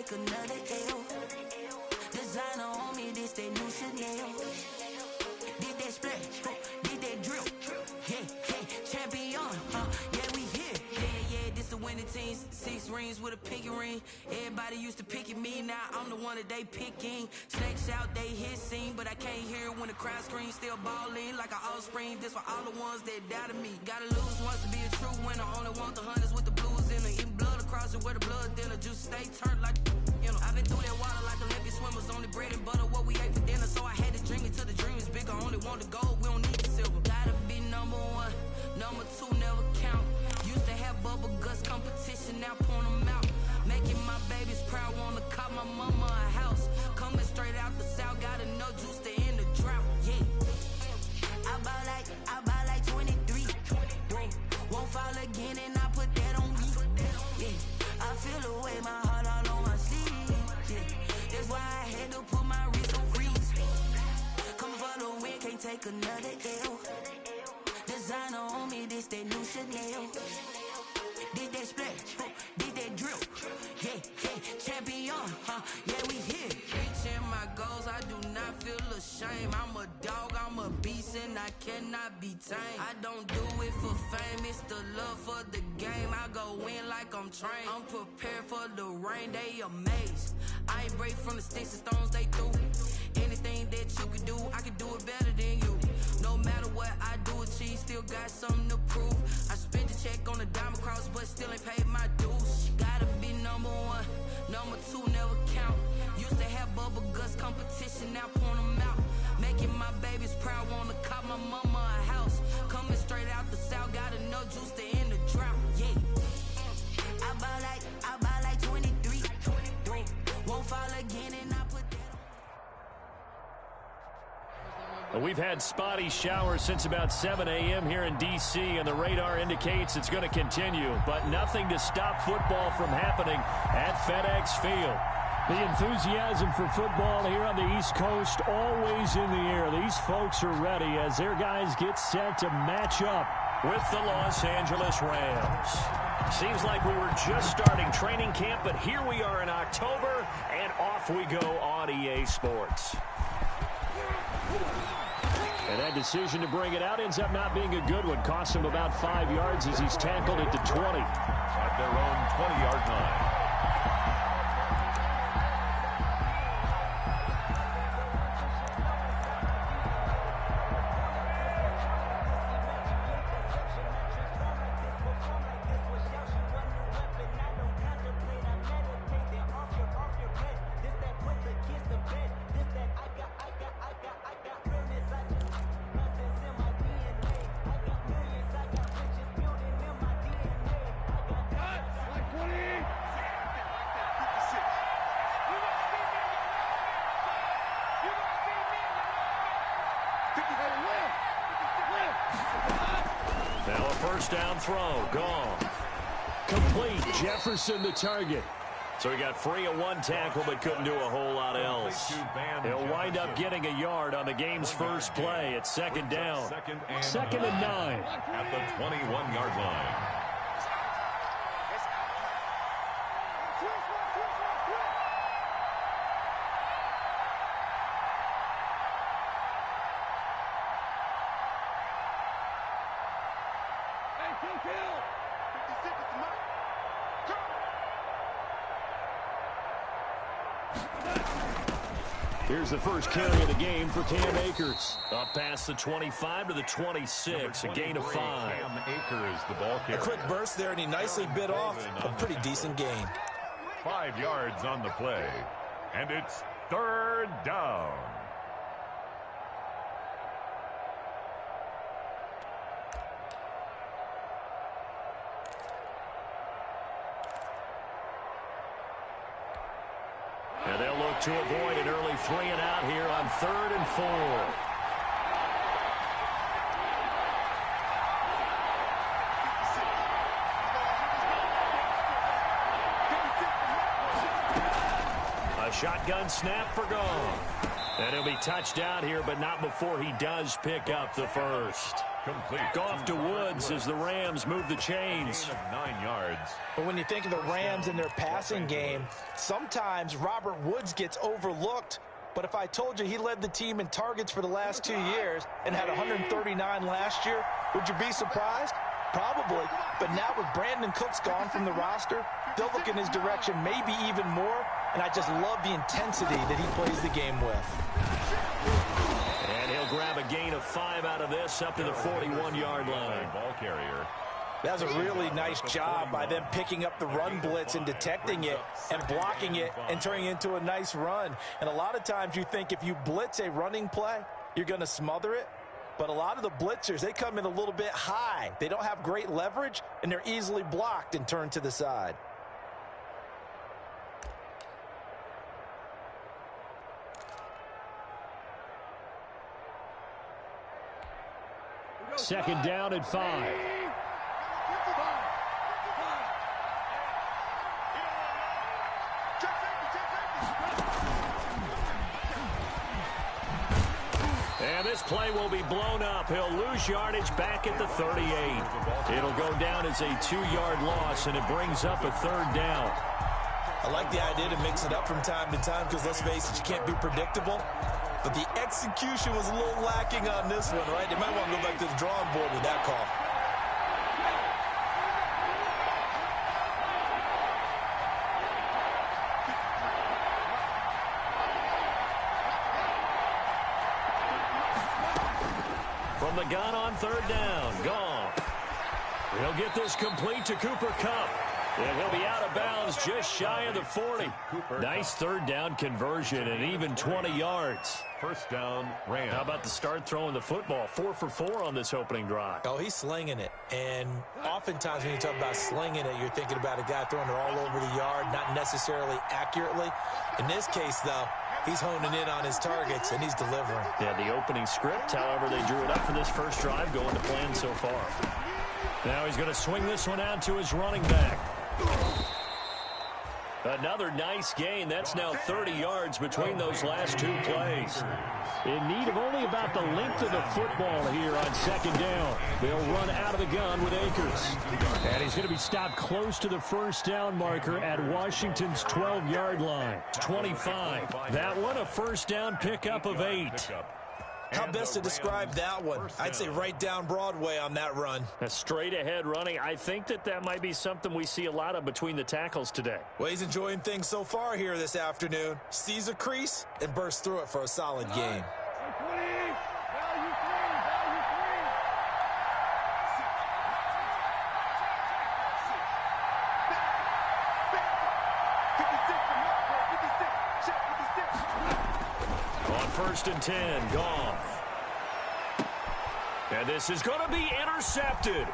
take another L. Designer on me, this that new Chanel. Did that splash, did that drip. Yeah, champion, yeah, we here. Yeah, this the winning teams. 6 rings with a pinky ring. Everybody used to picking me, now I'm the one that they picking. Snakes out, they hit scene, but I can't hear when the crowd screams. Still balling like an offspring. This for all the ones that doubted me. Gotta lose once to be a true winner. Only want the hunters with the blues in it. Eating blood across it where the blood thinner. Juice stay turned like, you know. I've been through that water like Olympic swimmers. Only bread and butter, what we ate for dinner. So I had to dream it till the dream is bigger. Only want the gold, we don't need the silver. Gotta be number 1, number 2 never count. Used to have bubble guts competition, now point them out. Making my babies proud, wanna call my mama a house. Coming straight out the south, got enough juice to end the drought. Yeah, I buy like 23. Won't fall again, and I put that on me. Yeah, I feel the way, my heart all on my sleeve. Yeah, that's why I had to put my wrist on freeze. Come for the win, can't take another L. Designer on me, this that new Chanel. Did that splash, did that drip. Yeah, champion, yeah, we here. Reaching my goals, I do not feel ashamed. I'm a dog, I'm a beast, and I cannot be tamed. I don't do it for fame, it's the love for the game. I go in like I'm trained. I'm prepared for the rain, they amazed. I ain't break from the sticks and stones they threw. Anything that you can do, I can do it better than you. No matter what I do achieve, still got something to prove. I spent the check on the diamond cross, but still ain't paid my dues. Gotta be number 1, number 2 never count. Used to have bubble guts competition, now point them out. Making my babies proud, wanna call my mama a house. Coming straight out the south, got enough juice to end the drought. Yeah, I buy like 23. Won't fall again, and I put that. We've had spotty showers since about 7 a.m. here in D.C., and the radar indicates it's going to continue, but nothing to stop football from happening at FedEx Field. The enthusiasm for football here on the East Coast always in the air. These folks are ready as their guys get set to match up with the Los Angeles Rams. Seems like we were just starting training camp, but here we are in October, and off we go on EA Sports. And that decision to bring it out ends up not being a good one. Costs him about 5 yards as he's tackled at the 20. At their own 20-yard line. Now a first down throw, gone. Complete, Jefferson the target. So he got free of one tackle but couldn't do a whole lot else. He'll wind up getting a yard on the game's first play at second down. Second and 9. At the 21-yard line. Here's the first carry of the game for Cam Akers. Up past the 25 to the 26, a gain of 5. Cam Akers, the ball carrier. A quick burst there, and he nicely bit off a pretty decent gain. 5 yards on the play, and it's third down. And they'll look to avoid an early 3 and out here on 3rd and 4. A shotgun snap for gone. And he'll be touched down here, but not before he does pick up the first. Complete. Goff to Woods as the Rams move the chains. Gain of 9 yards. But when you think of the Rams and their passing game, sometimes Robert Woods gets overlooked. But if I told you he led the team in targets for the last 2 years and had 139 last year, would you be surprised? Probably. But now with Brandon Cooks gone from the roster, they'll look in his direction maybe even more. And I just love the intensity that he plays the game with. And he'll grab a gain of 5 out of this up to the 41-yard line. Ball carrier. That was a really nice job by them picking up the run blitz and detecting it and blocking it and turning it into a nice run. And a lot of times you think if you blitz a running play, you're going to smother it. But a lot of the blitzers, they come in a little bit high. They don't have great leverage, and they're easily blocked and turned to the side. Second down and 5. And this play will be blown up. He'll lose yardage back at the 38. It'll go down as a 2-yard loss, and it brings up a 3rd down. I like the idea to mix it up from time to time because, let's face it, you can't be predictable. But the execution was a little lacking on this one, right? They might want to go back to the drawing board with that call. From the gun on 3rd down, Goff. He'll get this complete to Cooper Kupp. And he'll be out of bounds just shy of the 40. Nice 3rd down conversion and even 20 yards. First down, Rams. How about the start throwing the football? 4 for 4 on this opening drive. Oh, he's slinging it. And oftentimes when you talk about slinging it, you're thinking about a guy throwing it all over the yard, not necessarily accurately. In this case, though, he's honing in on his targets, and he's delivering. Yeah, the opening script, however, they drew it up for this first drive going to plan so far. Now he's going to swing this one out to his running back. Another nice gain. That's now 30 yards between those last 2 plays. In need of only about the length of the football here on 2nd down. They'll run out of the gun with Akers. And he's going to be stopped close to the 1st down marker at Washington's 12-yard line. 25. That one a 1st down pickup of 8. How best to describe that one? I'd say right down Broadway on that run. A straight-ahead running. I think that might be something we see a lot of between the tackles today. Well, he's enjoying things so far here this afternoon. Sees a crease and bursts through it for a solid gain. On 1st and 10, Goff. And this is going to be intercepted.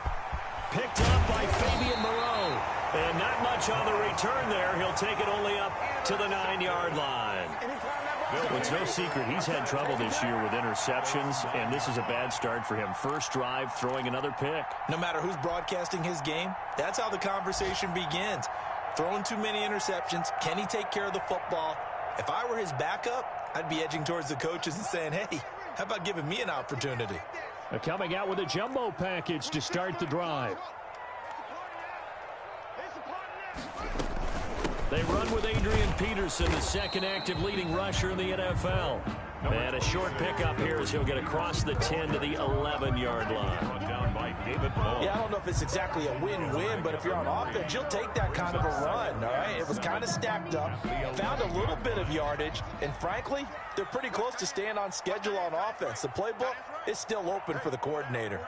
Picked up by Fabian Moreau. And not much on the return there. He'll take it only up to the 9-yard line. Well, it's no secret he's had trouble this year with interceptions, and this is a bad start for him. First drive, throwing another pick. No matter who's broadcasting his game, that's how the conversation begins. Throwing too many interceptions. Can he take care of the football? If I were his backup, I'd be edging towards the coaches and saying, hey, how about giving me an opportunity? Coming out with a jumbo package to start the drive. They run with Adrian Peterson, the second active leading rusher in the NFL. And a short pickup here as he'll get across the 10 to the 11-yard line. Yeah, I don't know if it's exactly a win-win, but if you're on offense, you'll take that kind of a run, all right? It was kind of stacked up, found a little bit of yardage, and frankly, they're pretty close to staying on schedule on offense. The playbook is still open for the coordinator.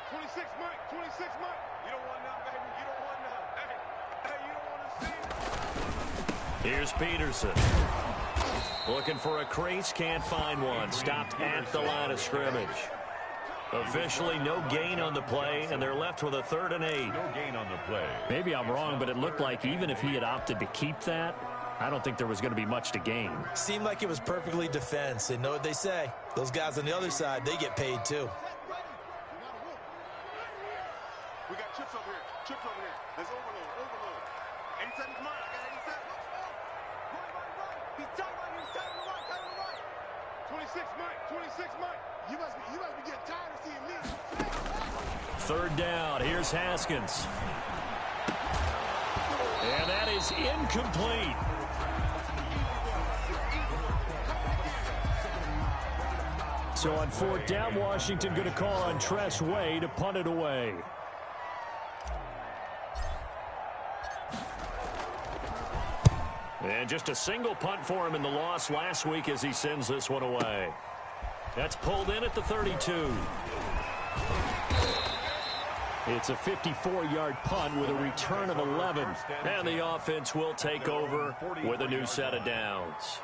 26 Mike, 26 Mike. You don't want none, baby. You don't want none. Hey, you don't want to see. Here's Peterson. Looking for a crease, can't find one. Stopped at the line of scrimmage. Officially no gain on the play, and they're left with a 3rd and 8. No gain on the play. Maybe I'm wrong, but it looked like even if he had opted to keep that, I don't think there was going to be much to gain. Seemed like it was perfectly defense. And know what they say? Those guys on the other side, they get paid too. We got chips over here. Chips over here. Let's overload. Overload. 87 is mine. I got 87. Right. He's tight right here. He's tight to the right. Tight to the right. 26 Mike. 26 Mike. You must be getting tired of seeing me. Third down. Here's Haskins. And that is incomplete. So on fourth down, Washington going to call on Tress Way to punt it away. And just a single punt for him in the loss last week as he sends this one away. That's pulled in at the 32. It's a 54-yard punt with a return of 11. And the offense will take over with a new set of downs.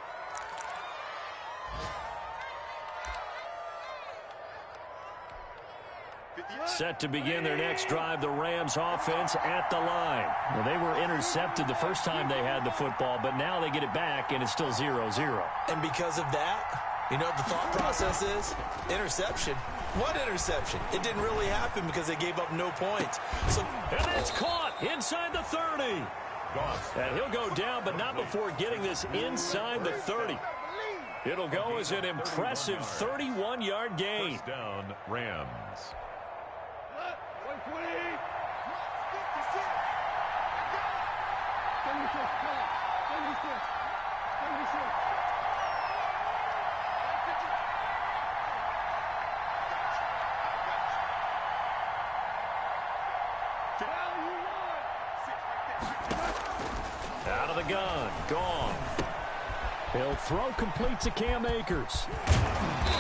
Set to begin their next drive, the Rams offense at the line. Well, they were intercepted the first time they had the football, but now they get it back, and it's still 0-0. And because of that, you know what the thought process is? Interception. What interception? It didn't really happen because they gave up no points. And it's caught inside the 30. And he'll go down, but not before getting this inside the 30. It'll go as an impressive 31-yard gain. First down, Rams. Out of the gun, gone. He'll throw complete to Cam Akers.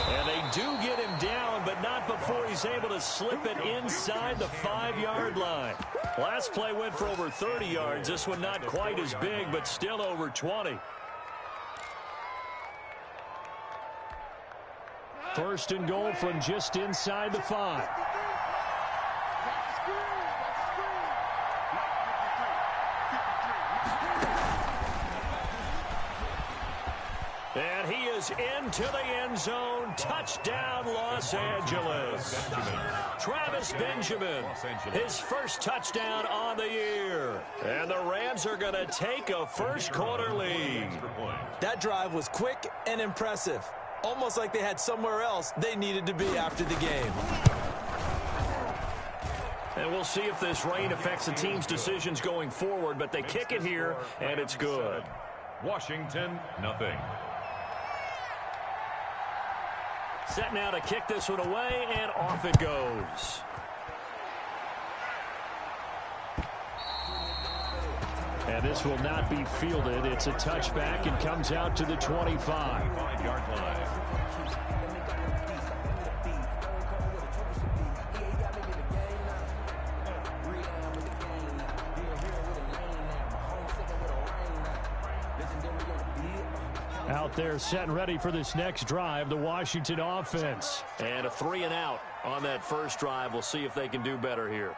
And they do get him down, but not before he's able to slip it inside the 5-yard line. Last play went for over 30 yards. This one not quite as big, but still over 20. First and goal from just inside the 5. And he is into the end zone. Touchdown, Los Angeles. Travis Benjamin, his first touchdown on the year. And the Rams are going to take a first-quarter lead. That drive was quick and impressive. Almost like they had somewhere else they needed to be after the game. And we'll see if this rain affects the team's decisions going forward, but they kick it here, and it's good. Washington, nothing. Set now to kick this one away, and off it goes. And this will not be fielded. It's a touchback and comes out to the 25. 5-yard line. Out there set and ready for this next drive, the Washington offense. And a 3-and-out on that first drive. We'll see if they can do better here.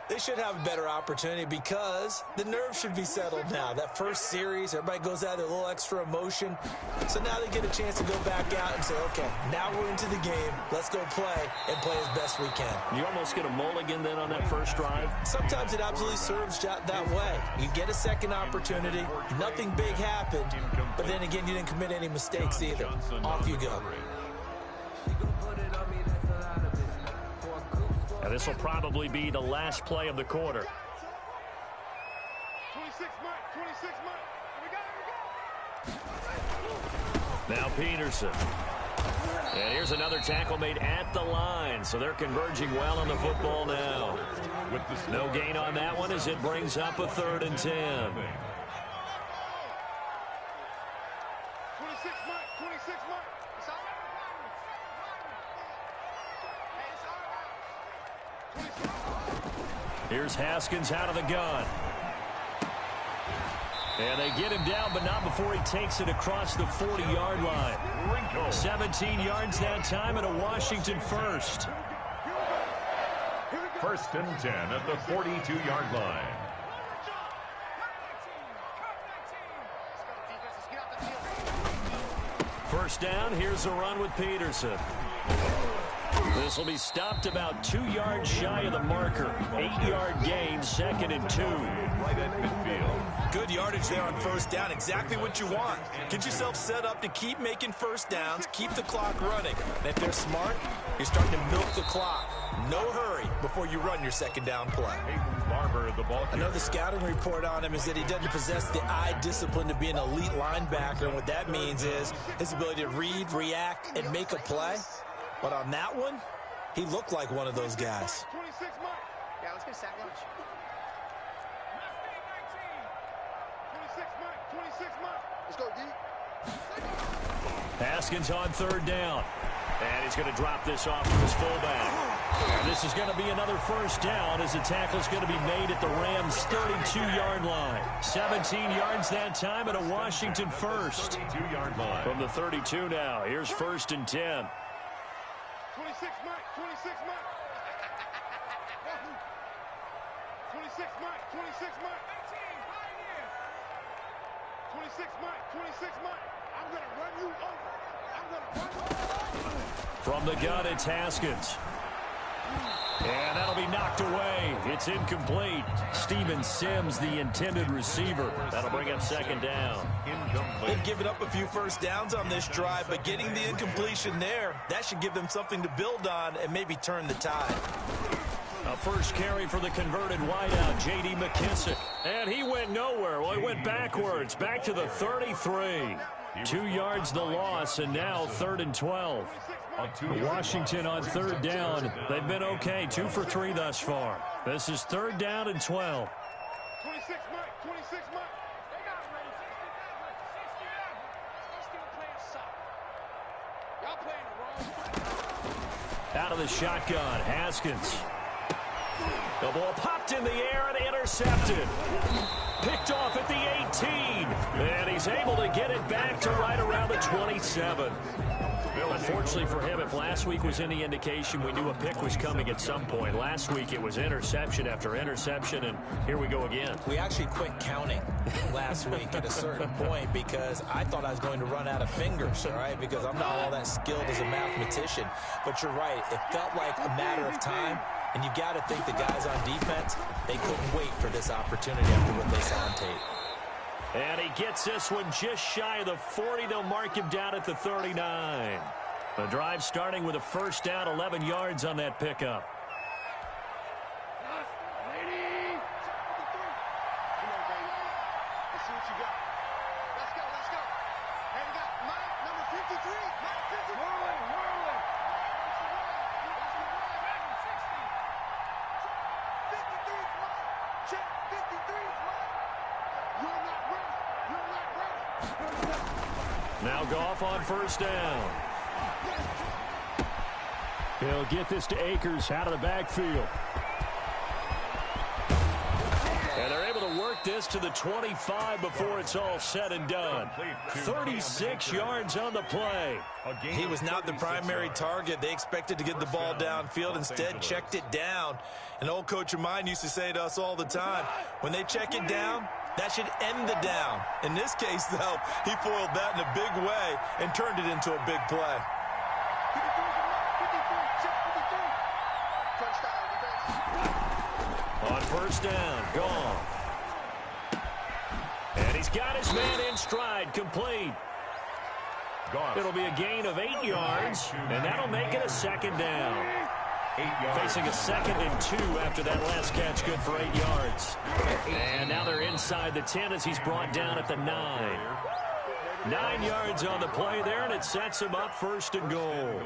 They should have a better opportunity because the nerves should be settled now. That first series, everybody goes out there, a little extra emotion. So now they get a chance to go back out and say, okay, now we're into the game. Let's go play and play as best we can. You almost get a mulligan then on that first drive? Sometimes it absolutely serves that way. You get a second opportunity. Nothing big happened. But then again, you didn't commit any mistakes either. Off you go. And this will probably be the last play of the quarter. 26 we got it. Now Peterson. And here's another tackle made at the line. So they're converging well on the football now. No gain on that one as it brings up a 3rd and 10. 26 Here's Haskins out of the gun. And they get him down, but not before he takes it across the 40-yard line. 17 yards that time and a Washington first. 1st and 10 at the 42-yard line. First down, here's a run with Peterson. This will be stopped about 2 yards shy of the marker. 8-yard gain, 2nd and 2. Right at midfield. Good yardage there on first down. Exactly what you want. Get yourself set up to keep making first downs, keep the clock running. And if they're smart, you're starting to milk the clock. No hurry before you run your second down play. Barber, the ball I know the scouting report on him is that he doesn't possess the eye discipline to be an elite linebacker. And what that means is his ability to read, react, and make a play. But on that one, he looked like one of those guys. 26 Mike. Yeah, let's get sack lunch. 26 Mike. 26 Mike. Let's go, D. Haskins on 3rd down. And he's going to drop this off to his fullback. And this is going to be another first down as the tackle is going to be made at the Rams' 32-yard line. 17 yards that time and a Washington first. 2-yard line. From the 32 now, here's 1st and 10. 26 Mike. 26 Mike. 26 Mike. 26 Mike. 26 Mike. 26 Mike. I'm going to run you over. I'm going to run you over. From the gun, it's Haskins. And that'll be knocked away. It's incomplete. Steven Sims, the intended receiver. That'll bring up 2nd down. They've given up a few first downs on this drive, but getting the incompletion there, that should give them something to build on and maybe turn the tide. A first carry for the converted wideout, J.D. McKissick. And he went nowhere. Well, he went backwards, back to the 33. 2 yards the loss, and now 3rd and 12. Washington on 3rd down. They've been okay, 2 for 3 thus far. This is 3rd down and 12. 26 Mike. 26 Mike. Out of the shotgun, Haskins. The ball popped in the air and intercepted. Picked off at the 18. And he's able to get it back to right around the 27. Unfortunately for him, if last week was any indication, we knew a pick was coming at some point. Last week it was interception after interception, and here we go again. We actually quit counting last week at a certain point because I thought I was going to run out of fingers, all right, because I'm not all that skilled as a mathematician. But you're right. It felt like a matter of time, and you got to think the guys on defense, they couldn't wait for this opportunity after what they saw on tape. And he gets this one just shy of the 40. They'll mark him down at the 39. The drive starting with a first down, 11 yards on that pickup. Lady. Come on, baby. Let's see what you got. Let's go. Let's go. Hey, we got Mike, number 53. Mike, 53. Whirling. 53 is Mike. Check. 53 is Mike. You're not ready. You're not ready. Now Goff on first down. He'll get this to Akers out of the backfield. And they're able to work this to the 25 before it's all said and done. 36 yards on the play. He was not the primary target. They expected to get the ball downfield. Instead, checked it down. An old coach of mine used to say to us all the time, when they check it down, that should end the down. In this case, though, he foiled that in a big way and turned it into a big play. On first down, gone. And he's got his man in stride, complete. It'll be a gain of 8 yards, and that'll make it a second down. Facing a 2nd and 2 after that last catch, good for 8 yards. And now they're inside the 10 as he's brought down at the 9. 9 yards on the play there, and it sets him up 1st and goal.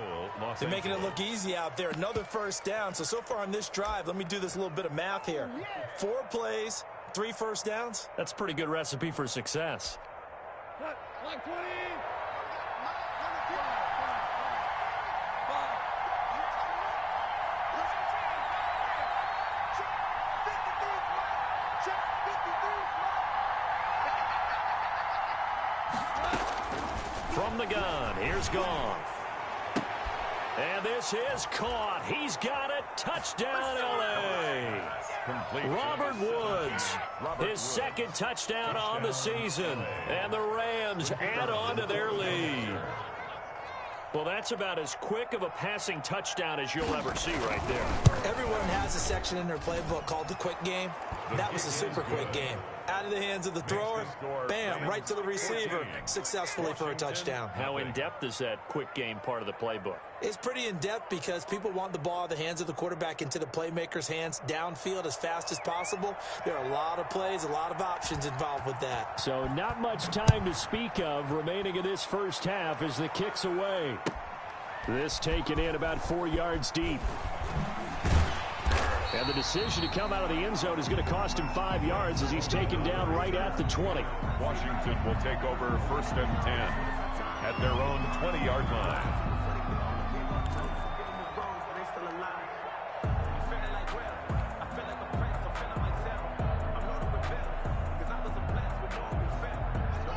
They're making it look easy out there. Another first down. So far on this drive, let me do this little bit of math here. 4 plays, 3 first downs. That's a pretty good recipe for success. Like 20. From the gun, here's Goff. And this is caught. He's got it. Touchdown, L.A. Robert Woods, his 2nd touchdown on the season. And the Rams add on to their lead. Well, that's about as quick of a passing touchdown as you'll ever see right there. Everyone has a section in their playbook called the quick game. That was a super quick game. Out of the hands of the thrower, bam, right to the receiver, successfully for a touchdown. How in-depth is that quick game part of the playbook? It's pretty in-depth because people want the ball out of the hands of the quarterback into the playmaker's hands downfield as fast as possible. There are a lot of plays, a lot of options involved with that. So not much time to speak of remaining in this first half as the kick's away. This taken in about 4 yards deep. And the decision to come out of the end zone is going to cost him 5 yards as he's taken down right at the 20. Washington will take over 1st and 10 at their own 20-yard line.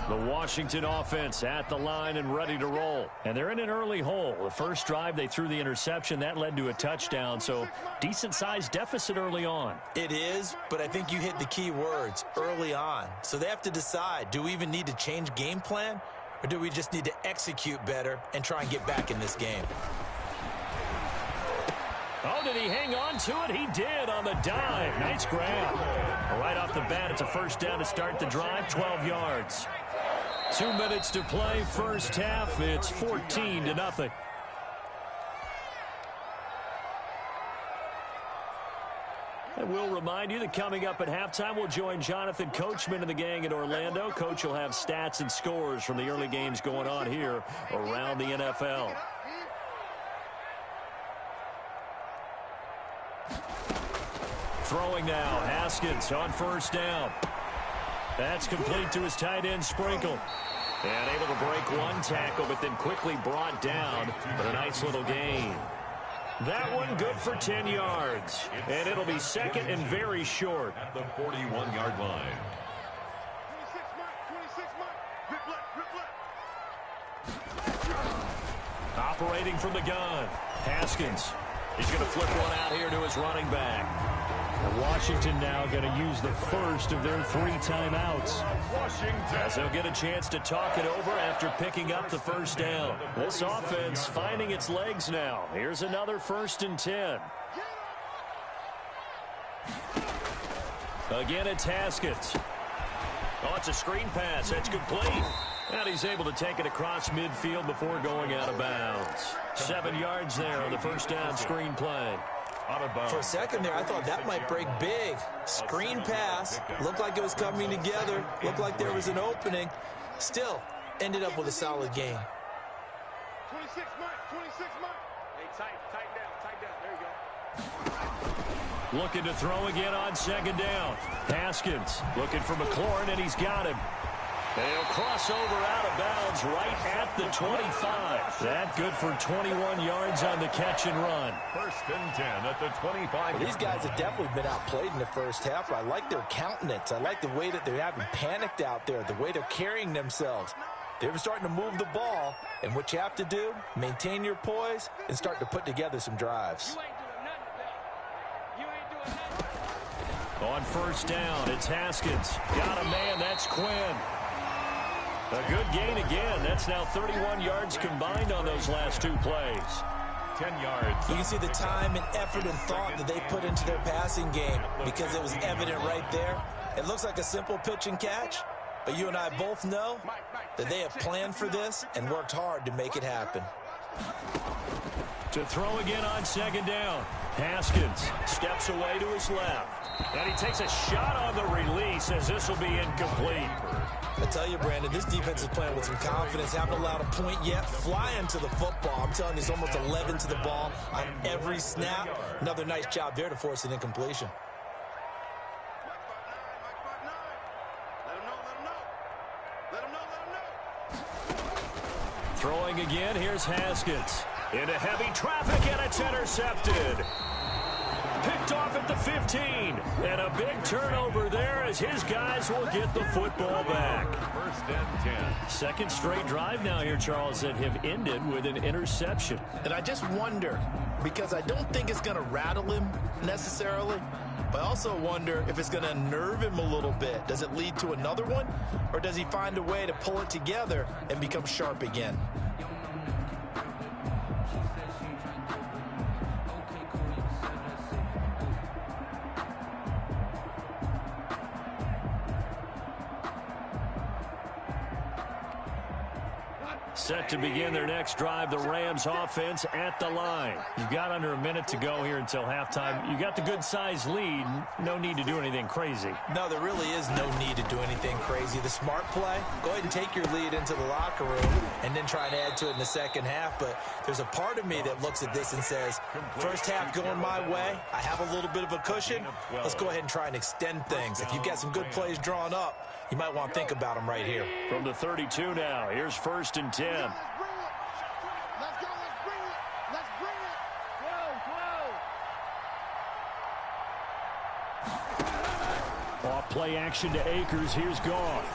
The Washington offense at the line and ready to roll. And they're in an early hole. The first drive, they threw the interception. That led to a touchdown, so decent-sized deficit early on. It is, but I think you hit the key words, early on. So they have to decide, do we even need to change game plan, or do we just need to execute better and try and get back in this game? Oh, did he hang on to it? He did on the dive. Nice grab. Right off the bat, it's a first down to start the drive, 12 yards. 2 minutes to play, first half. It's 14-0. And we'll remind you that coming up at halftime, we'll join Jonathan Coachman and the gang in Orlando. Coach will have stats and scores from the early games going on here around the NFL. Throwing now, Haskins on first down. That's complete to his tight end, Sprinkle. And able to break one tackle, but then quickly brought down. But a nice little gain. That one good for 10 yards. And it'll be second and very short. At the 41-yard line. 26 mark. Operating from the gun. Haskins. He's going to flip one out here to his running back. Washington now going to use the first of their 3 timeouts. As they'll get a chance to talk it over after picking up the first down. This offense finding its legs now. Here's another 1st and 10. Again, it's Haskins. Oh, it's a screen pass. That's complete. And he's able to take it across midfield before going out of bounds. 7 yards there on the first down screen play. For a second there, I thought that might break big. Screen pass. Looked like it was coming together. Looked like there was an opening. Still, ended up with a solid game. 26 mark. Hey, tighten down. There you go. Looking to throw again on second down. Haskins looking for McLaurin, and he's got him. They'll cross over out of bounds right at the 25. That good for 21 yards on the catch and run. 1st and 10 at the 25. Well, these guys have definitely been outplayed in the first half, but I like their countenance. I like the way that they're having panicked out there, the way they're carrying themselves. They're starting to move the ball, and what you have to do, maintain your poise and start to put together some drives. On first down, it's Haskins. Got a man, that's Quinn. A good gain again. That's now 31 yards combined on those last 2 plays. 10 yards. You can see the time and effort and thought that they put into their passing game because it was evident right there. It looks like a simple pitch and catch, but you and I both know that they have planned for this and worked hard to make it happen. To throw again on second down. Haskins steps away to his left. And he takes a shot on the release as this will be incomplete. I tell you, Brandon, this defense is playing with some confidence. Haven't allowed a point yet. Flying to the football. I'm telling you, it's almost 11 to the ball on every snap. Another nice job there to force an incompletion. Throwing again, here's Haskins. Into heavy traffic, and it's intercepted. Picked off at the 15. And a big turnover there as his guys will get the football back. 1st and 10. Second straight drive now here, Charles, that have ended with an interception. And I just wonder, because I don't think it's going to rattle him necessarily, but I also wonder if it's going to unnerve him a little bit. Does it lead to another one? Or does he find a way to pull it together and become sharp again? Set to begin their next drive, the Rams offense at the line. You've got under a minute to go here until halftime. You got the good-sized lead. No need to do anything crazy. No, there really is no need to do anything crazy. The smart play, go ahead and take your lead into the locker room and then try and add to it in the second half. But there's a part of me that looks at this and says, first half going my way, I have a little bit of a cushion. Let's go ahead and try and extend things. If you've got some good plays drawn up, you might want to think about them right here. From the 32 now, here's 1st and 10. Let's go, let's bring it. Let's bring it. Off play action to Akers. Here's Goff.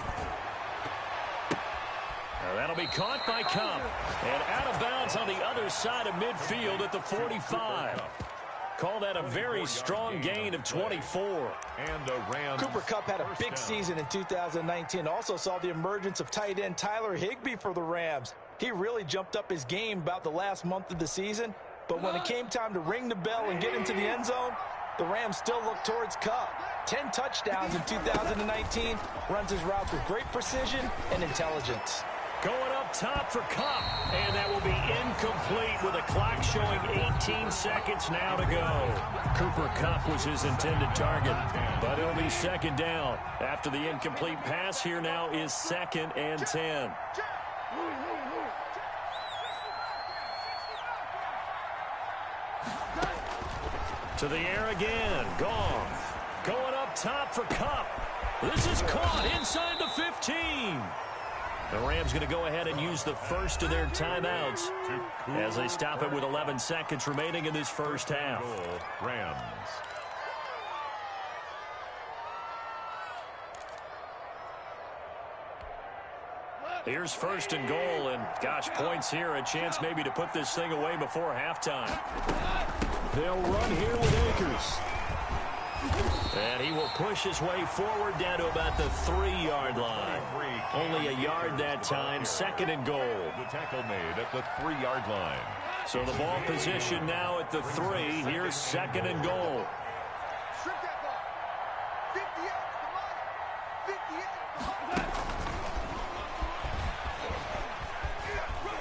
That'll be caught by Cup. And out of bounds on the other side of midfield at the 45. Call that a very strong gain of 24. And the Rams. Cooper Kupp had a big season in 2019. Also saw the emergence of tight end Tyler Higbee for the Rams. He really jumped up his game about the last month of the season. But when it came time to ring the bell and get into the end zone, the Rams still looked towards Kupp. 10 touchdowns in 2019. Runs his routes with great precision and intelligence. Going up top for Cup, and that will be incomplete with a clock showing 18 seconds now to go. Cooper Kupp was his intended target, but it'll be second down. After the incomplete pass, here now is 2nd and 10. To the air again, Goff. Going up top for Kupp. This is caught inside the 15. The Rams going to go ahead and use the first of their timeouts as they stop it with 11 seconds remaining in this first half. Rams. Here's 1st and goal, and gosh, points here, a chance maybe to put this thing away before halftime. They'll run here with Akers. And he will push his way forward down to about the 3-yard line. Only a yard that time, 2nd and goal. The tackle made at the 3-yard line. So the ball position now at the 3. Here's 2nd and goal. Strip that ball. 58, come on.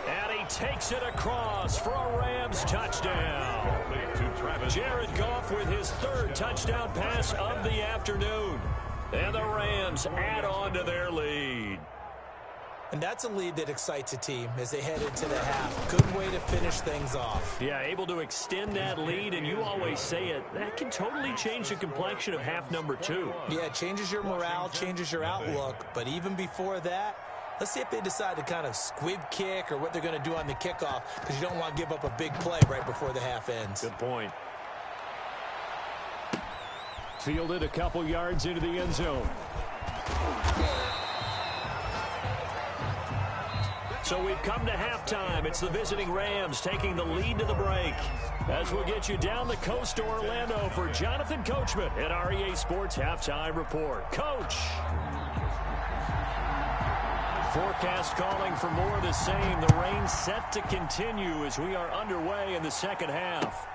58. And he takes it across for a Rams touchdown. Jared Goff with his 3rd touchdown pass of the afternoon. And the Rams add on to their lead. And that's a lead that excites a team as they head into the half. Good way to finish things off. Yeah, able to extend that lead, and you always say it, that can totally change the complexion of half number 2. Yeah, it changes your morale, changes your outlook. But even before that, let's see if they decide to kind of squib kick or what they're going to do on the kickoff, because you don't want to give up a big play right before the half ends. Good point. Fielded a couple yards into the end zone. So we've come to halftime. It's the visiting Rams taking the lead to the break. As we'll get you down the coast to Orlando for Jonathan Coachman at our EA Sports Halftime Report. Coach. Forecast calling for more of the same. The rain set to continue as we are underway in the second half.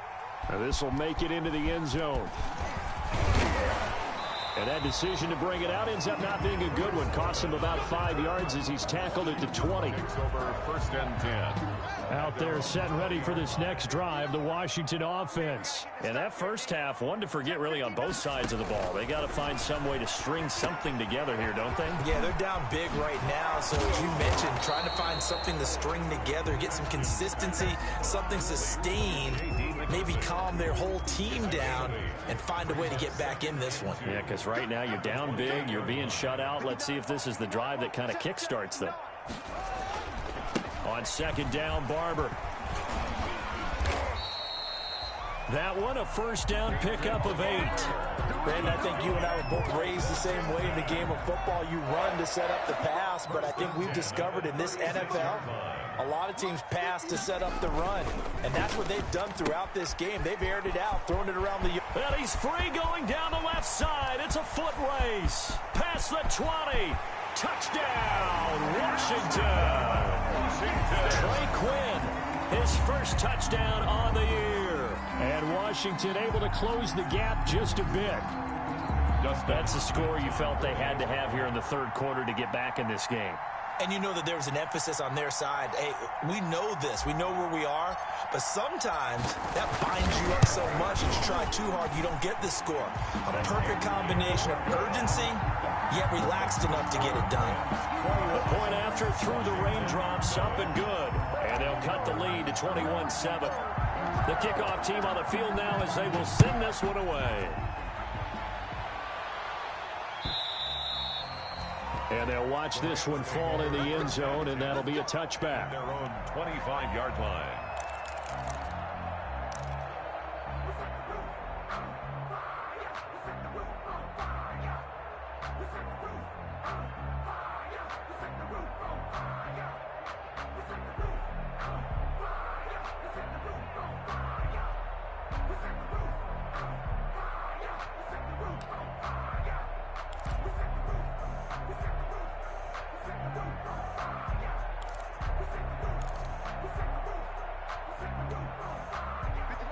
Now this will make it into the end zone. And that decision to bring it out ends up not being a good one. Costs him about 5 yards as he's tackled at the 20. Over 1st and 10. Out there set ready for this next drive, the Washington offense. And that first half, one to forget really on both sides of the ball. They got to find some way to string something together here, don't they? Yeah, they're down big right now. So as you mentioned, trying to find something to string together, get some consistency, something sustained, maybe calm their whole team down and find a way to get back in this one. Yeah, because right now you're down big, you're being shut out. Let's see if this is the drive that kind of kickstarts them. On 2nd down, Barber. That one, a 1st down pickup of 8. Brandon, I think you and I were both raised the same way in the game of football. You run to set up the pass, but I think we've discovered in this NFL, a lot of teams pass to set up the run, and that's what they've done throughout this game. They've aired it out, thrown it around the... And he's free going down the left side. It's a foot race. Past the 20. Touchdown, Washington. Trey Quinn, his first touchdown on the year. And Washington able to close the gap just a bit. That's the score you felt they had to have here in the 3rd quarter to get back in this game. And you know that there's an emphasis on their side. Hey, we know this. We know where we are. But sometimes that binds you up so much that you try too hard, you don't get the score. A perfect combination of urgency, yet relaxed enough to get it done. The point after through the raindrops, up and good. And they'll cut the lead to 21-7. The kickoff team on the field now as they will send this one away. And they'll watch this one fall in the end zone, and that'll be a touchback. Their own 25-yard line.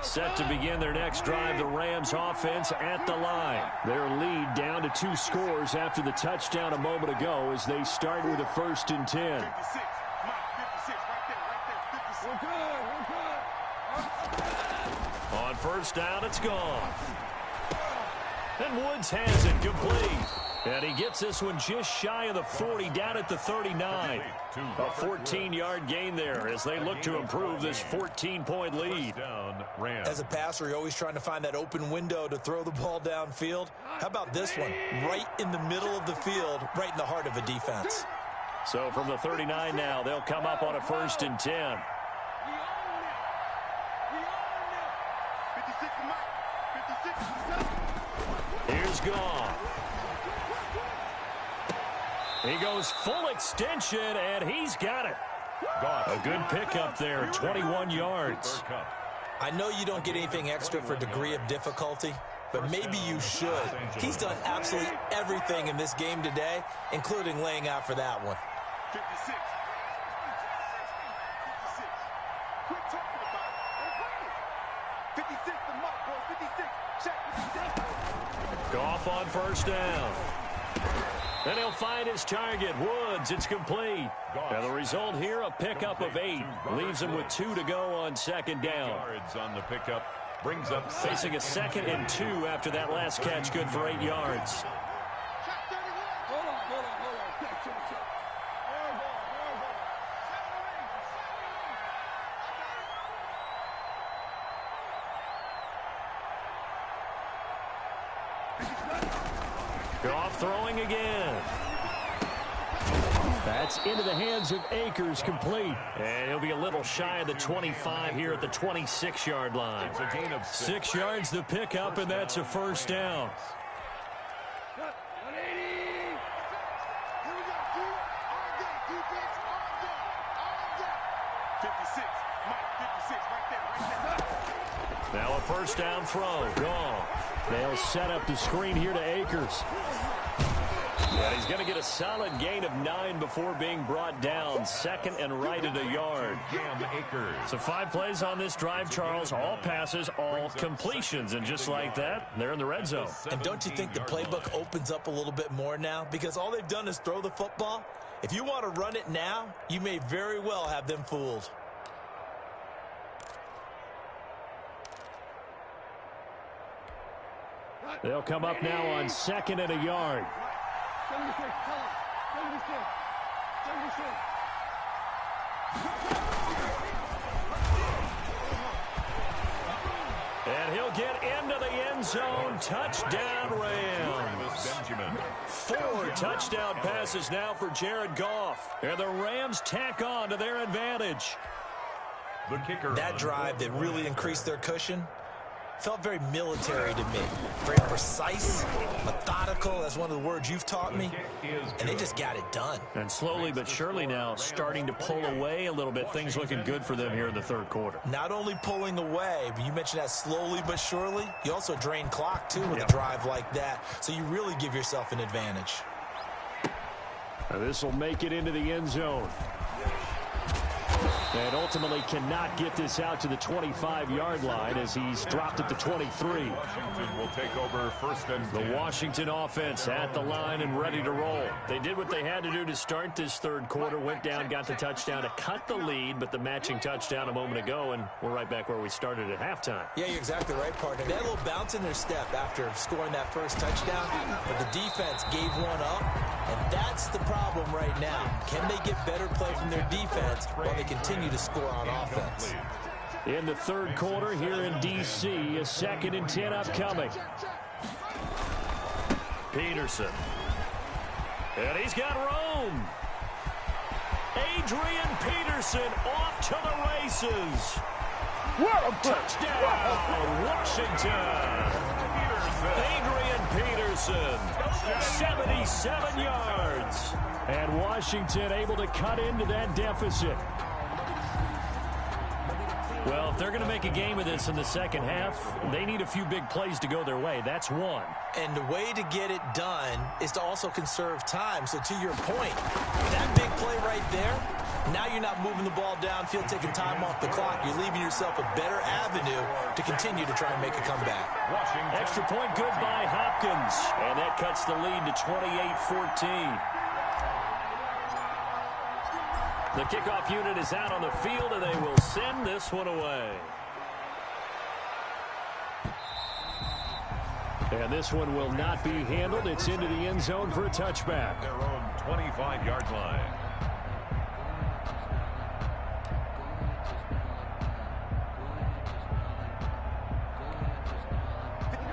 Set to begin their next drive, the Rams offense at the line. Their lead down to 2 scores after the touchdown a moment ago as they start with a 1st and 10. 56, right there, 56. On first down, it's gone. And Woods has it complete. And he gets this one just shy of the 40, down at the 39. A 14-yard gain there as they look to improve this 14-point lead. As a passer, you're always trying to find that open window to throw the ball downfield. How about this one? Right in the middle of the field, right in the heart of a defense. So from the 39 now, they'll come up on a 1st and 10. 56, Mike. 56. Here's Goff. He goes full extension, and he's got it. A good pickup there, 21 yards. I know you don't get anything extra for degree of difficulty, but maybe you should. He's done absolutely everything in this game today, including laying out for that one. 56. 56. Quit talking about it. 56, the mark, boys. 56. Check. 56. Goff on first down. And he'll find his target, Woods. It's complete. And the result here, a pickup of 8. Leaves him with 2 to go on 2nd down. Yards on the pickup. Brings up Facing a 2nd and 2 after that last catch, good for 8 yards. Goff throwing again. That's into the hands of Akers, complete. And he'll be a little shy of the 25 here at the 26-yard line. It's a gain of 6 yards the pickup, and that's a 1st down. Now a 1st down throw. Goff. They'll set up the screen here to Akers. And he's going to get a solid gain of 9 before being brought down. 2nd and right at a yard. So 5 plays on this drive, Charles. All passes, all completions. And just like that, they're in the red zone. And don't you think the playbook opens up a little bit more now? Because all they've done is throw the football. If you want to run it now, you may very well have them fooled. They'll come up now on 2nd and a yard. 76, tell him. 76. And he'll get into the end zone. Touchdown, Rams. 4 touchdown passes now for Jared Goff. And the Rams tack on to their advantage. The kicker. That drive that really increased their cushion felt very military to me. Very precise, methodical. That's one of the words you've taught me. And they just got it done. And slowly but surely now starting to pull away a little bit. Things looking good for them here in the 3rd quarter. Not only pulling away, but you mentioned that slowly but surely. You also drain clock, too, with a drive like that. So you really give yourself an advantage. And this will make it into the end zone. And ultimately cannot get this out to the 25-yard line as he's dropped at the 23. Washington will take over first and 10. The Washington offense at the line and ready to roll. They did what they had to do to start this third quarter, went down, got the touchdown to cut the lead, but the matching touchdown a moment ago, and we're right back where we started at halftime. Yeah, you're exactly right, partner. They had a little bounce in their step after scoring that first touchdown, but the defense gave one up, and that's the problem right now. Can they get better play from their defense while they continue to score on offense? In the third quarter here in D.C., a 2nd and 10 upcoming. Peterson. And he's got room. Adrian Peterson off to the races. Touchdown, Washington. Adrian Peterson, 77 yards. And Washington able to cut into that deficit. Well, if they're going to make a game of this in the second half, they need a few big plays to go their way. That's one. And the way to get it done is to also conserve time. So to your point, that big play right there, now you're not moving the ball downfield, taking time off the clock. You're leaving yourself a better avenue to continue to try and make a comeback. Extra point good by Hopkins. And that cuts the lead to 28-14. The kickoff unit is out on the field, and they will send this one away. And this one will not be handled. It's into the end zone for a touchback. Their own 25-yard line.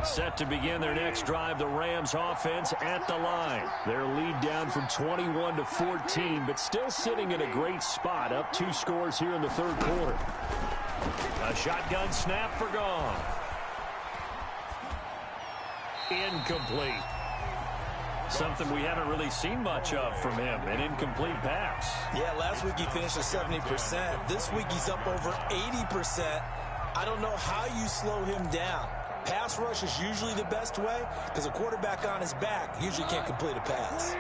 Set to begin their next drive, the Rams offense at the line. Their lead down from 21 to 14, but still sitting in a great spot, up 2 scores here in the third quarter. A shotgun snap for Goff. Incomplete. Something we haven't really seen much of from him, an incomplete pass. Yeah, last week he finished at 70%. This week he's up over 80%. I don't know how you slow him down. Pass rush is usually the best way because a quarterback on his back usually can't complete a pass.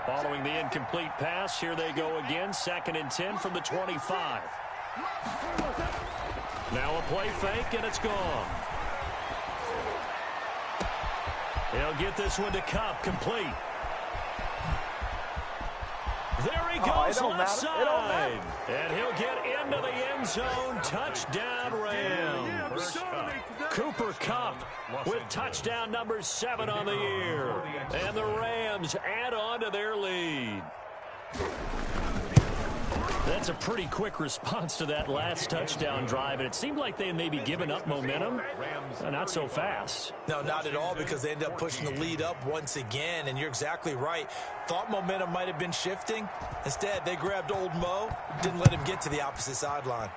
Following the incomplete pass, here they go again, 2nd and 10 from the 25. Now a play fake, and it's gone. He'll get this one to Kupp, complete. There he goes, left side. And he'll get into the end zone. Touchdown, Rams. Cooper Kupp with touchdown number 7 on the year. And the Rams add on to their lead. That's a pretty quick response to that last touchdown drive, and it seemed like they had maybe given up momentum. Not so fast. No, not at all, because they ended up pushing the lead up once again, and you're exactly right. Thought momentum might have been shifting. Instead, they grabbed old Mo, didn't let him get to the opposite sideline.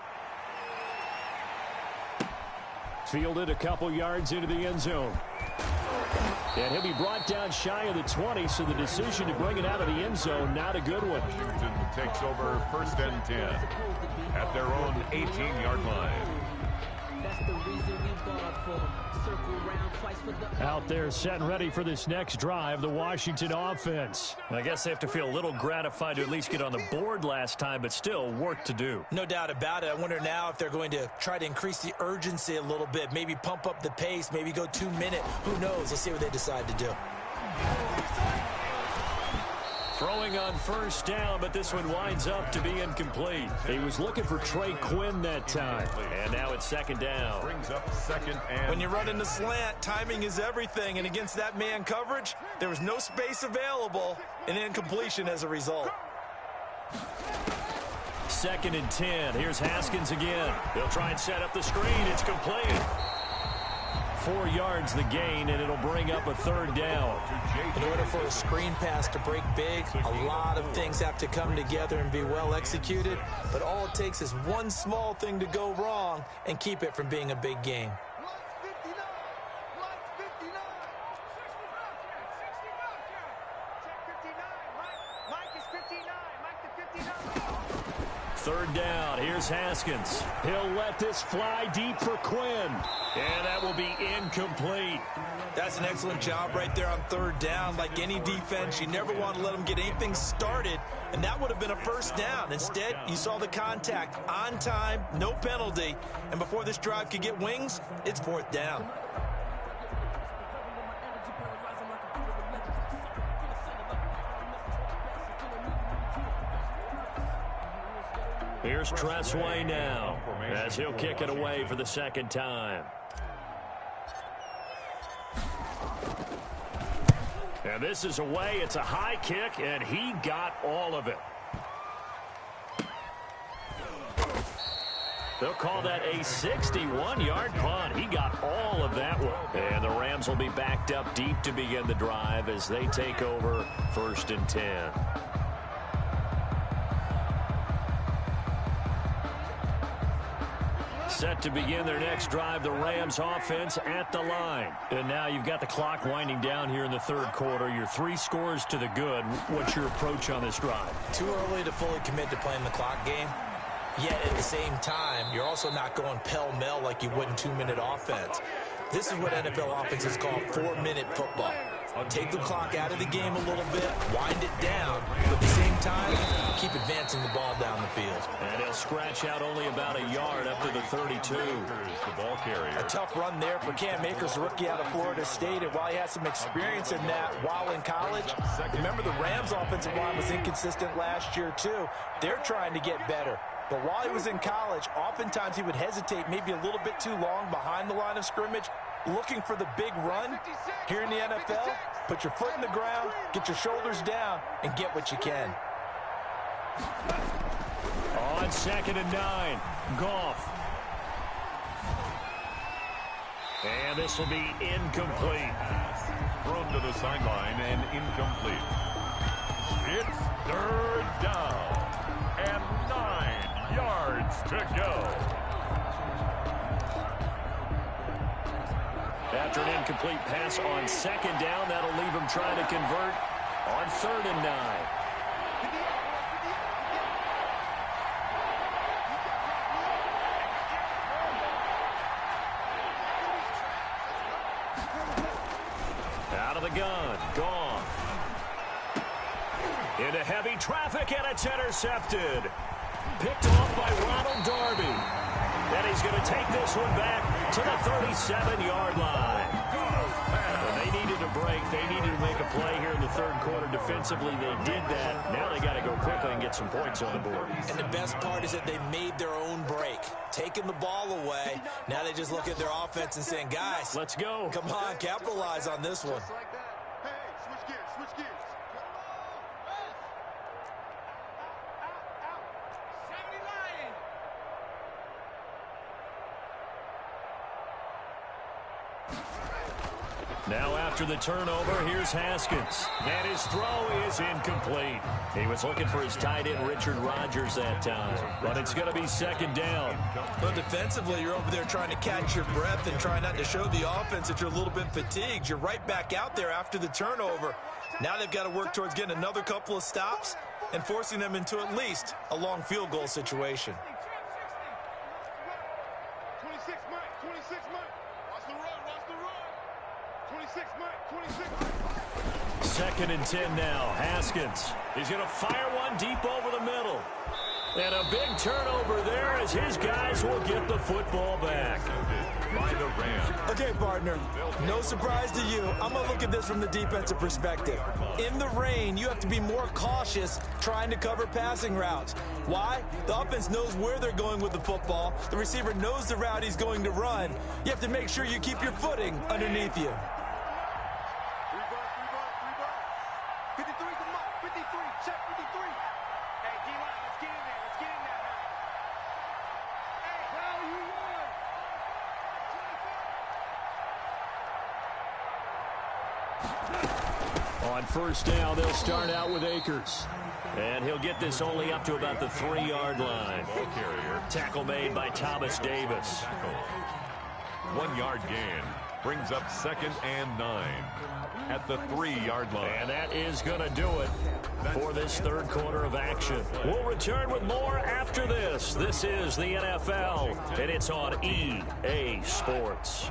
Fielded a couple yards into the end zone. And he'll be brought down shy of the 20, so the decision to bring it out of the end zone, not a good one. Washington takes over 1st and 10 at their own 18-yard line. Out there set and ready for this next drive, the Washington offense. I guess they have to feel a little gratified to at least get on the board last time, but still work to do. No doubt about it. I wonder now if they're going to try to increase the urgency a little bit, maybe pump up the pace, maybe go 2-minute. Who knows? Let's see what they decide to do. Throwing on 1st down, but this one winds up to be incomplete. He was looking for Trey Quinn that time. And now it's 2nd down. Brings up 2nd and When you're running the slant, timing is everything, and against that man coverage, there was no space available, and incompletion as a result. 2nd and 10. Here's Haskins again. They'll try and set up the screen. It's complete. 4 yards the gain, and it'll bring up a 3rd down. In order for a screen pass to break big, a lot of things have to come together and be well executed, but all it takes is one small thing to go wrong and keep it from being a big game. Third down. Here's Haskins. He'll let this fly deep for Quinn. And that will be incomplete. That's an excellent job right there on third down. Like any defense, you never want to let them get anything started, and that would have been a first down. Instead, you saw the contact on time, no penalty, and before this drive could get wings, it's fourth down. Here's Tressway now as he'll kick it away for the second time. And this is away. It's a high kick, and he got all of it. They'll call that a 61-yard punt. He got all of that one. And the Rams will be backed up deep to begin the drive as they take over 1st and 10. Set to begin their next drive, the Rams offense at the line. And now you've got the clock winding down here in the third quarter. You're 3 scores to the good. What's your approach on this drive? Too early to fully commit to playing the clock game. Yet at the same time, you're also not going pell-mell like you would in 2-minute offense. This is what NFL offenses call 4-minute football. Take the clock out of the game a little bit, wind it down, but at the same time, keep advancing the ball down the field. And he'll scratch out only about a yard up to the 32. The ball carrier. A tough run there for Cam Akers, rookie out of Florida State, and while he has some experience in that while in college, remember the Rams offensive line was inconsistent last year too. They're trying to get better. But while he was in college, oftentimes he would hesitate maybe a little bit too long behind the line of scrimmage, looking for the big run. Here in the NFL, put your foot in the ground, get your shoulders down, and get what you can. On 2nd and 9, Goff. And this will be incomplete. Thrown to the sideline and incomplete. It's 3rd down and 9 yards to go. After an incomplete pass on 2nd down, that'll leave him trying to convert on 3rd and 9. Out of the gun, gone. Into heavy traffic, and it's intercepted. Picked off by Ronald Darby. And he's going to take this one back to the 37-yard line. And they needed a break. They needed to make a play here in the third quarter defensively. They did that. Now they got to go quickly and get some points on the board. And the best part is that they made their own break, taking the ball away. Now they just look at their offense and saying, guys, let's go. Come on, capitalize on this one. Hey, switch gears, switch gears. Now after the turnover, here's Haskins. And his throw is incomplete. He was looking for his tight end, Richard Rodgers, that time. But it's going to be 2nd down. But defensively, you're over there trying to catch your breath and try not to show the offense that you're a little bit fatigued. You're right back out there after the turnover. Now they've got to work towards getting another couple of stops and forcing them into at least a long field goal situation. 26 Mike, 26 Mike. Watch the run, watch the run. 26 Mike, 26 Mike. 2nd and 10 now. Haskins. He's going to fire one deep over the middle. And a big turnover there as his guys will get the football back. By the Rams. Okay, partner, no surprise to you. I'm going to look at this from the defensive perspective. In the rain, you have to be more cautious trying to cover passing routes. Why? The offense knows where they're going with the football. The receiver knows the route he's going to run. You have to make sure you keep your footing underneath you. 53, come on, 53, check 53. Hey, D-line, let's get in there, let's get in there. Hey, how you won? On 1st down, they'll start out with Akers. And he'll get this only up to about the 3-yard line. Ball carrier. Tackle made by Thomas Davis. 1 yard gain. Brings up 2nd and 9 at the 3-yard line. And that is going to do it for this third quarter of action. We'll return with more after this. This is the NFL, and it's on EA Sports.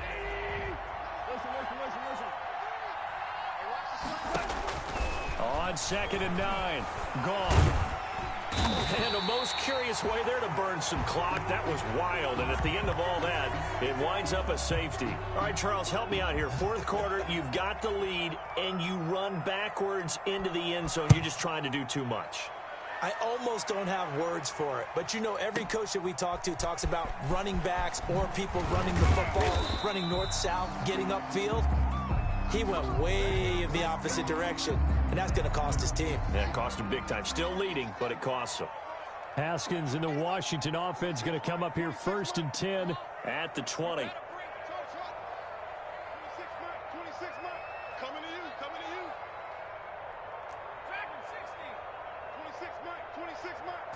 Listen. on 2nd and 9. Gone. And a most curious way there to burn some clock. That was wild, and at the end of all that, it winds up a safety. All right, Charles, help me out here. Fourth quarter, you've got the lead, and you run backwards into the end zone. You're just trying to do too much. I almost don't have words for it. But, you know, every coach that we talk to talks about running backs or people running the football, running north-south, getting upfield. He went way in the opposite direction, and that's going to cost his team. Yeah, it cost him big time. Still leading, but it costs him. Haskins and the Washington offense going to come up here 1st and 10 at the 20. 26 Mike. Coming to you. 26 Mike.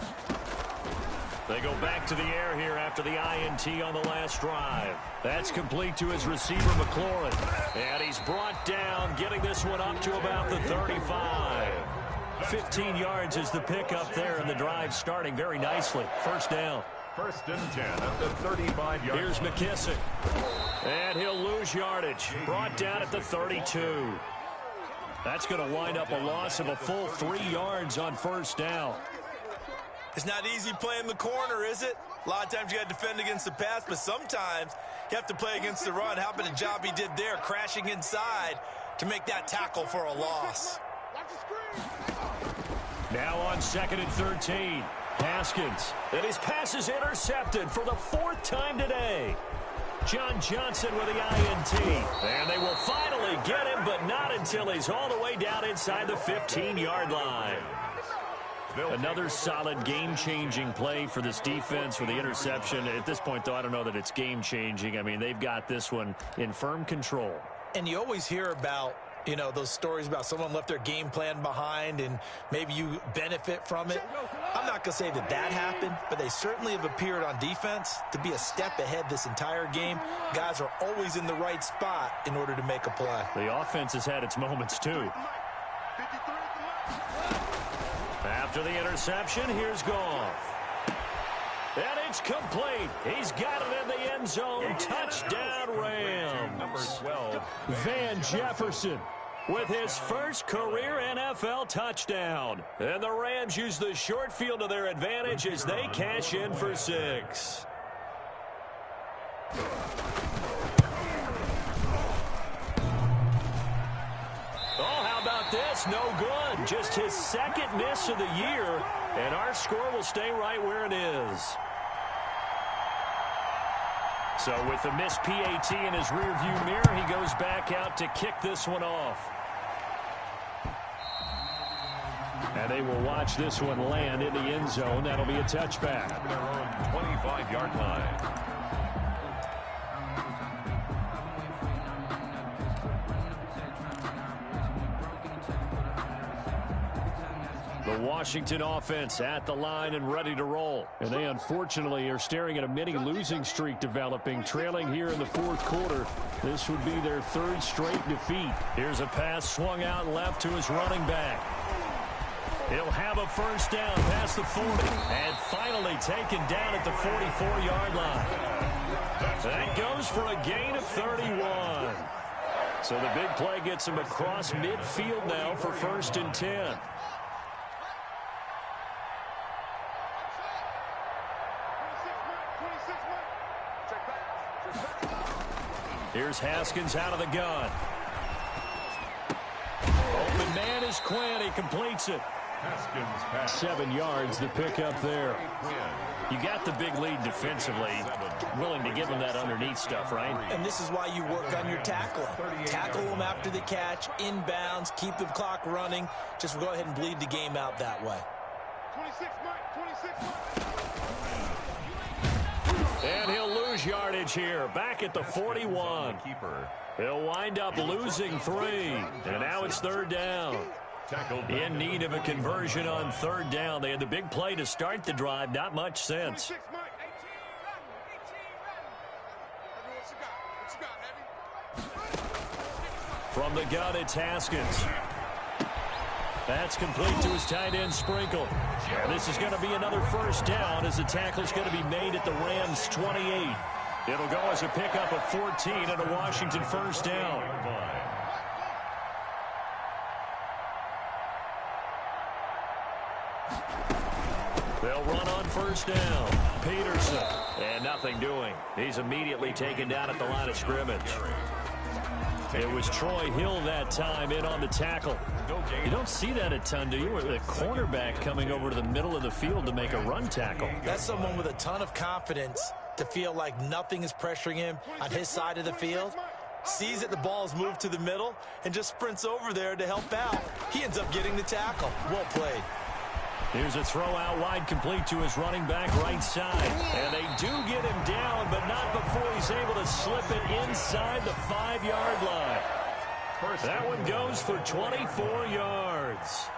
They go back to the air here after the INT on the last drive. That's complete to his receiver, McLaurin. And he's brought down, getting this one up to about the 35. 15 yards is the pickup there, and the drive starting very nicely. First down. 1st and 10 at the 35-yard. Here's McKissick. And he'll lose yardage. Brought down at the 32. That's going to wind up a loss of a full 3 yards on 1st down. It's not easy playing the corner, is it? A lot of times you got to defend against the pass, but sometimes you have to play against the run. How about the job he did there, crashing inside to make that tackle for a loss? Now on 2nd and 13. Haskins. And his pass is intercepted for the 4th time today. John Johnson with the INT. And they will finally get him, but not until he's all the way down inside the 15-yard line. Another solid game-changing play for this defense for the interception. At this point, though, I don't know that it's game-changing. I mean, they've got this one in firm control. And you always hear about, you know, those stories about someone left their game plan behind and maybe you benefit from it. I'm not going to say that that happened, but they certainly have appeared on defense to be a step ahead this entire game. Guys are always in the right spot in order to make a play. The offense has had its moments, too. After the interception, here's Goff. And it's complete. He's got it in the end zone. Touchdown, Rams. Number 12. Van Jefferson with his first career NFL touchdown. And the Rams use the short field to their advantage as they cash in for 6. This no good. Just his 2nd miss of the year, and our score will stay right where it is. So with the missed PAT in his rearview mirror, he goes back out to kick this one off. And they will watch this one land in the end zone. That'll be a touchback. At their own 25-yard line. The Washington offense at the line and ready to roll. And they unfortunately are staring at a mini losing streak developing, trailing here in the 4th quarter. This would be their 3rd straight defeat. Here's a pass swung out left to his running back. He'll have a first down past the 40 and finally taken down at the 44-yard line. That goes for a gain of 31. So the big play gets him across midfield now for 1st and 10. Here's Haskins out of the gun. Open man is Quinn. He completes it. Haskins pass. 7 yards, the pickup there. You got the big lead defensively. Willing to give him that underneath stuff, right? And this is why you work on your tackling. Tackle them after the catch, inbounds, keep the clock running. Just go ahead and bleed the game out that way. 26 Mike. 26 Mike. And he'll lose yardage here. Back at the 41. He'll wind up losing 3. And now it's 3rd down. In need of a conversion on 3rd down. They had the big play to start the drive. Not much sense. From the gun, it's Haskins. That's complete to his tight end, Sprinkle. And this is going to be another first down as the tackle's going to be made at the Rams' 28. It'll go as a pickup of 14 and a Washington first down. They'll run on first down. Peterson. And nothing doing. He's immediately taken down at the line of scrimmage. It was Troy Hill that time in on the tackle. You don't see that a ton, do you? With a cornerback coming over to the middle of the field to make a run tackle. That's someone with a ton of confidence to feel like nothing is pressuring him on his side of the field. Sees that the ball is moved to the middle and just sprints over there to help out. He ends up getting the tackle. Well played. Here's a throw out wide, complete to his running back right side. And they do get him down, but not before he's able to slip it inside the 5-yard line. That one goes for 24 yards.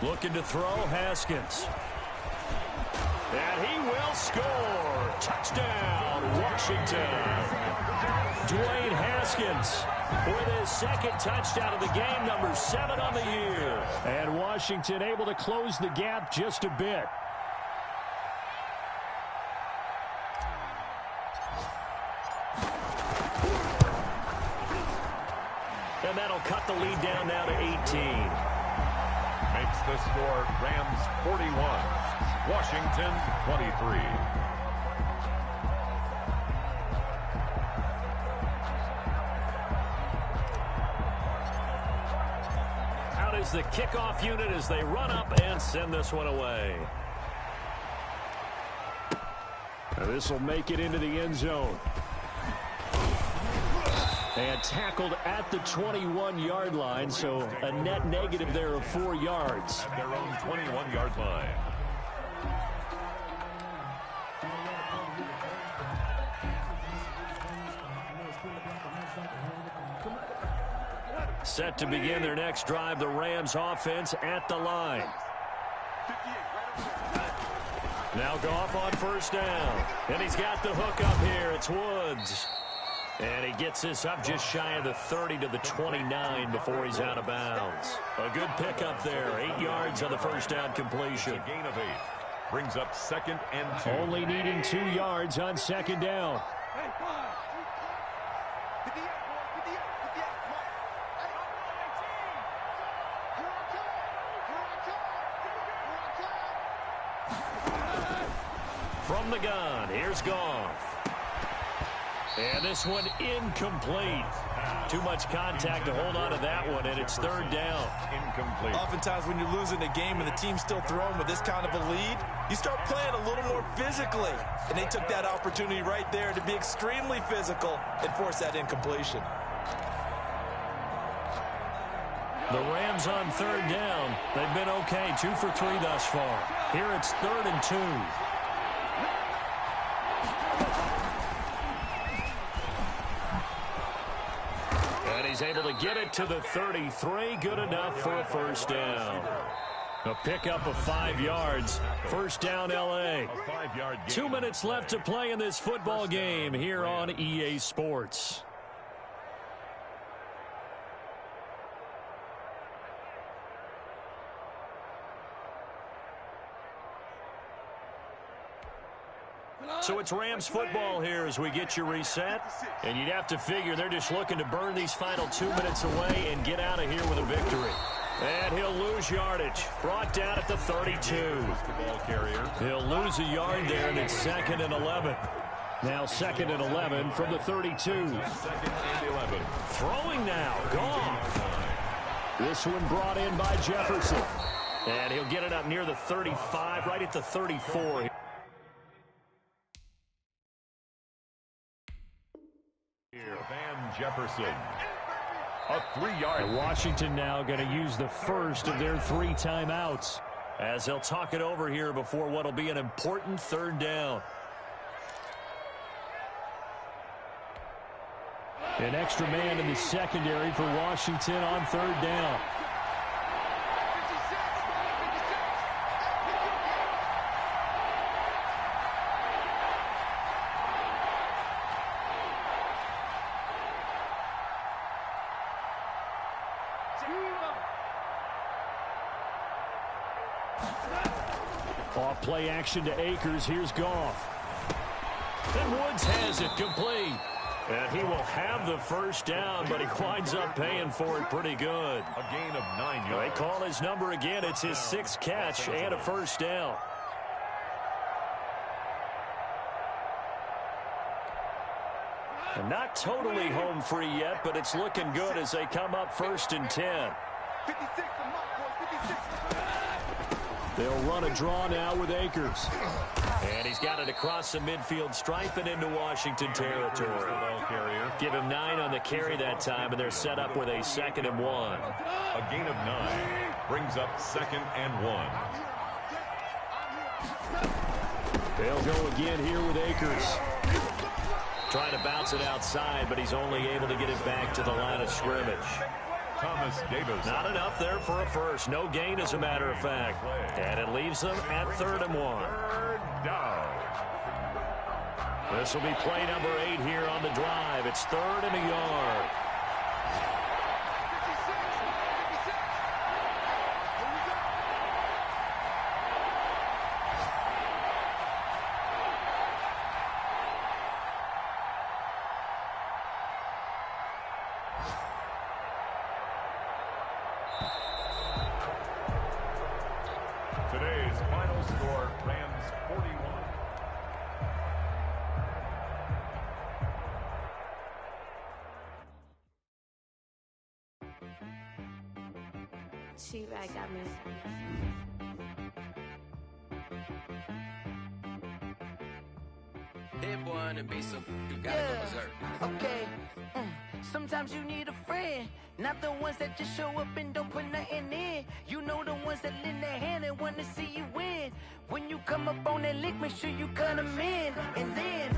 Looking to throw, Haskins. And he will score. Touchdown, Washington. Dwayne Haskins with his second touchdown of the game, number 7 on the year. And Washington able to close the gap just a bit. And that'll cut the lead down now to 18. Makes the score Rams 41, Washington 23. Out is the kickoff unit as they run up and send this one away. This will make it into the end zone. And tackled at the 21-yard line, so a net negative there of 4 yards. At their own 21-yard line. Set to begin their next drive, the Rams offense at the line. Now Goff on first down. And he's got the hook up here. It's Woods. And he gets this up just shy of the 30 to the 29 before he's out of bounds. A good pickup there. 8 yards on the first down completion. A gain of 8. Brings up 2nd and 2. Only needing 2 yards on second down. From the gun, here's Goff. And this one incomplete. Too much contact to hold on to that one, and it's 3rd down. Incomplete. Oftentimes when you're losing a game and the team's still throwing with this kind of a lead, you start playing a little more physically. And they took that opportunity right there to be extremely physical and force that incompletion. The Rams on 3rd down. They've been okay, 2 for 3 thus far. Here it's 3rd and 2. He's able to get it to the 33. Good enough for a first down. A pickup of 5 yards. First down, L.A. 5-yard gain. 2 minutes left to play in this football game here on EA Sports. So it's Rams football here as we get you reset. And you'd have to figure they're just looking to burn these final 2 minutes away and get out of here with a victory. And he'll lose yardage. Brought down at the 32. He'll lose a yard there, and it's 2nd and 11. Now 2nd and 11 from the 32. 2nd and 11. Throwing now. Goff. This one brought in by Jefferson. And he'll get it up near the 35, right at the 34. Jefferson. A 3-yard. And Washington now going to use the first of their 3 timeouts, as they'll talk it over here before what will be an important 3rd down. An extra man in the secondary for Washington on 3rd down. Off play action to Akers. Here's Goff. And Woods has it complete. And he will have the first down, but he winds up paying for it pretty good. A gain of 9 yards. They call his number again. It's his 6th catch and a first down. And not totally home free yet, but it's looking good as they come up 1st and 10. 56 from Mark, boys, 56. They'll run a draw now with Akers. And he's got it across the midfield stripe and into Washington territory. Give him 9 on the carry that time, and they're set up with a 2nd and 1. A gain of 9 brings up 2nd and 1. They'll go again here with Akers. Trying to bounce it outside, but he's only able to get it back to the line of scrimmage. Thomas Davis. Not enough there for a first. No gain, as a matter of fact. And it leaves them at 3rd and 1. 3rd down. This will be play number 8 here on the drive. It's 3rd and a yard. Today's final score, Rams 41. She-Rag got me. Hit one and be so you gotta go berserk. Okay. Sometimes you need a friend, not the ones that just show up and don't put nothing in. You know the ones that lend their hand and want to see you win. When you come up on that lick, make sure you cut them in. And then,